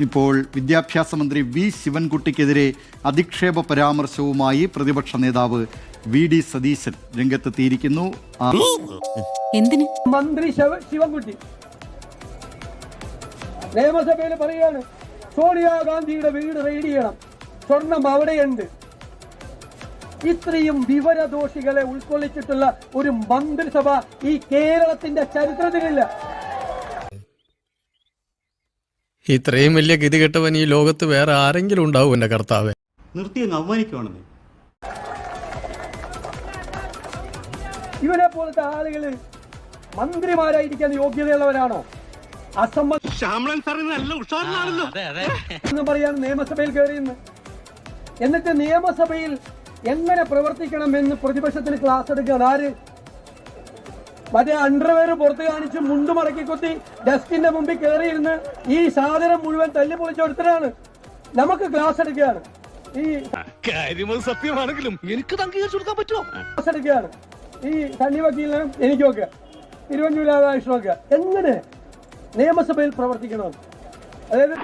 ഇപ്പോൾ വിദ്യാഭ്യാസ മന്ത്രി വി ശിവൻകുട്ടിക്കെതിരെ അധിക്ഷേപ പരാമർശവുമായി പ്രതിപക്ഷ നേതാവ് വി ഡി സതീശൻ രംഗത്തെത്തിയിരിക്കുന്നു. മന്ത്രി ശിവൻകുട്ടി നിയമസഭയിൽ പറയാണ് സോണിയാഗാന്ധിയുടെ വീട് റെയ്ഡ് ചെയ്യണം, സ്വർണം അവിടെയുണ്ട്. ഇത്രയും വിവരദോഷികളെ ഉൾക്കൊള്ളിച്ചിട്ടുള്ള ഒരു മന്ത്രിസഭ ഈ കേരളത്തിന്റെ ചരിത്രത്തിലില്ല. ഇത്രയും വലിയ ഗതികെട്ടവൻ ഈ ലോകത്ത് വേറെ ആരെങ്കിലും ഉണ്ടാവും എന്റെ കർത്താവേ. നിർത്തിയങ്ങ് അവമാനിക്കുവാണെന്ന്. ഇവനെ പോലത്തെ ആളുകള് മന്ത്രിമാരായിരിക്കാൻ യോഗ്യതയുള്ളവരാണോ? എന്ന് പറയാൻ നിയമസഭയിൽ കയറിയെന്ന്. എന്നിട്ട് നിയമസഭയിൽ എങ്ങനെ പ്രവർത്തിക്കണം എന്ന് പ്രതിപക്ഷത്തിന് ക്ലാസ് എടുക്കുകയാണ്. ആര്? മറ്റേ അണ്ടർവെയർ പുറത്ത് കാണിച്ച് മുണ്ട് മടക്കി കൊത്തി ഡെസ്കിന്റെ മുമ്പിൽ കയറിയിരുന്ന് ഈ സാധനം മുഴുവൻ തല്ലി പൊളിച്ചെടുത്തതാണ്. നമുക്ക് ക്ലാസ് എടുക്കുകയാണ്. ഈ സത്യമാണെങ്കിലും എനിക്ക് അംഗീകരിച്ചു കൊടുക്കാൻ പറ്റുമോ? ക്ലാസ് എടുക്കുകയാണ് ഈ സണ്ണി വക്കീലിനും എനിക്കൊക്കെ തിരുവഞ്ചൂർ രാധാകൃഷ്ണനൊക്കെ എങ്ങനെ നിയമസഭയിൽ പ്രവർത്തിക്കണം. അതായത്